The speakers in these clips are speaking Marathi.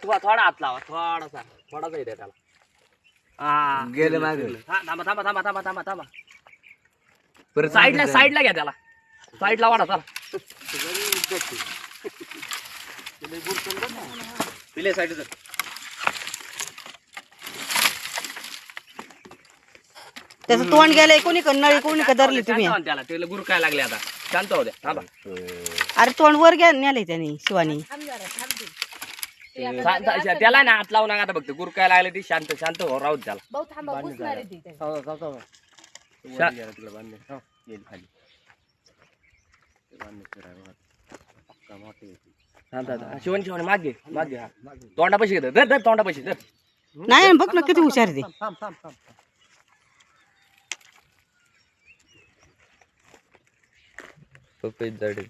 थोडा हात लावा थोडासा येते त्याला. हा गेलं मागे. थांबा थांबा थांबा थांबा थांबा थांबा. बरं साईडला घ्या त्याला. साईडला वाढा चला. पिले साईड त्याचं तोंड गेलंय कोणी नळी कोणी का धरली तुम्ही त्याला ते गुर काय लागले आता. शांत होऊ द्या थांबा. अरे तोंड वर घ्या नेलंय त्याने शिवानी त्याला ना हात लावू नका आता. फक्त गुर काय लागले ती शांत शांत हो राहू द्या त्याला. शिवण शिवण मागे मागे तोंडा पैसे घेत धर तोंडा पैसे धर. नाही बघ ना किती हुशार आहे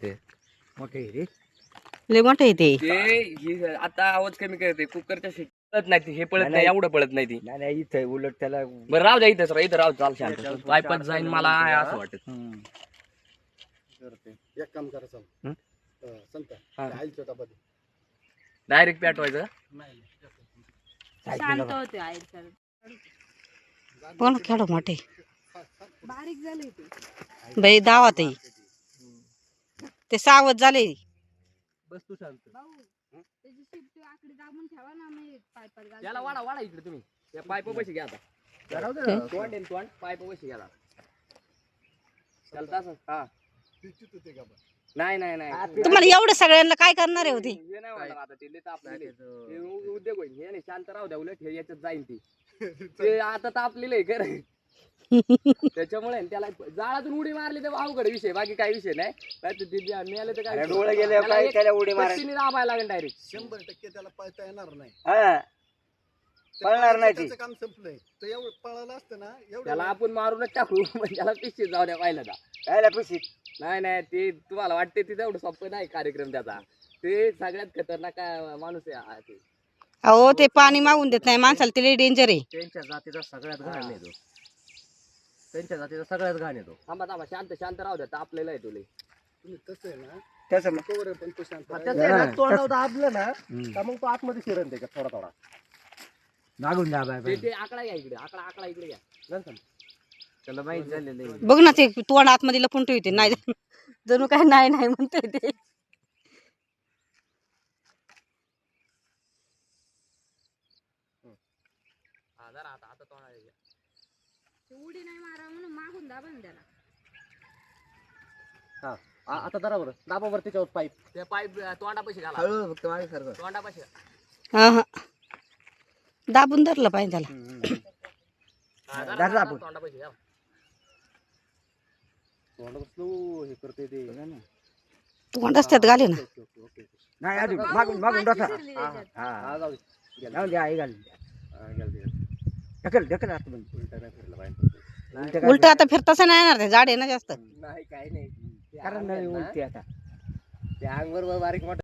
ते. लय मोठे आहे ते. आता आवाज कमी करते कुकरच्या शिट्टी पळत नाही ती. हे पळत नाही एवढं पळत नाही ती. नाही इथं उलट त्याला बरं राहू द्या इथं इथं राहू चाल शांत. पायपत जाईन मला असं वाटत. एक काम करा संत डायरेक्ट पेटवायचं. पण खेळ मोठे बाई दावात ते सावध झाले. बस तू शांत. त्याला वाढा वाढा इकडे तुम्ही. त्या पाईप पैसे घ्या आता. तोंड तोंड पाईप पैसे घ्या त्याला तसं. हा नाही नाही नाही तुम्हाला एवढं सगळ्यांना काय करणार आहे होती. हे नाही वाटत आता. ते तापलेले उद्योग होईल. हे नाही शांत राहू द्या. उलट हे याच्यात जाईल ती. ते आता तापलेलं आहे खरं. त्याच्यामुळे त्याला जाळातून उडी मारली तर अवघड विषय. बाकी काही विषय नाही. मिळाले तर काय डोळे गेले काय त्याला उडी मारायची. दाबायला लागेल डायरेक्ट. 100% त्याला पळता येणार नाही. पळणार नाही ती. त्याचं काम संपलंय. तर एवढं पळालं असतं ना एवढं त्याला आपण मारूनच टाकू. पण त्याला पिशीत जाऊ द्या पाहिलं का. कायला पिशीत. नाही नाही ते तुम्हाला वाटते ते तेवढं सोपं नाही कार्यक्रम त्याचा. ते सगळ्यात खतरनाक माणूस आहे ते. अहो ते पाणी मागून देत नाही माणसाला. ते लय डेंजर आहे. त्यांच्या जातीचा सगळ्यात घाण येतो. त्यांच्या जातीचा सगळ्यात घाण येतो. थांबा थांबा शांत शांत राहू द्या. तापलेला आहे तुले. तुम्ही तसं आहे ना त्याचं तोवर पण तो शांत राहील. त्याचं तोंडावर दाबलं ना का मग तो आतमध्ये शिरण त्याच्यात थोडा थोडा. मागून दाबाय ते आकडा घ्या इकडे. आकडा इकडे घ्या. त्याला माहित झालेलं आहे. बघ ना ते तोंड आतमध्ये लपून ठेवते. नाही जणू काय नाही नाही म्हणते ते. आता तोंडाला घ्या. उडी नाही मारा म्हणून मागून दाबा ना त्याला. आता बरोबर दाबावर त्याच्यावर पाईप. त्या पाईप तोंडा पैसे घाला. हळू फक्त मागे सारखं. तोंडा पैसे. हा हा दाबून धरलं पाहिजे त्याला. तोंडा पैसे घ्या. हे करते ते तोंड रस्त्यात घाले ना. नाही अजून मागून मागून डोसा. हा जाऊ जाऊ द्या आई घाल. ढकल ढकल आता उलट आता फिरताच नाही येणार. ते झाड आहे ना जास्त. नाही काही नाही. कारण उलटी आता. ते अंगवर बारीक मोठं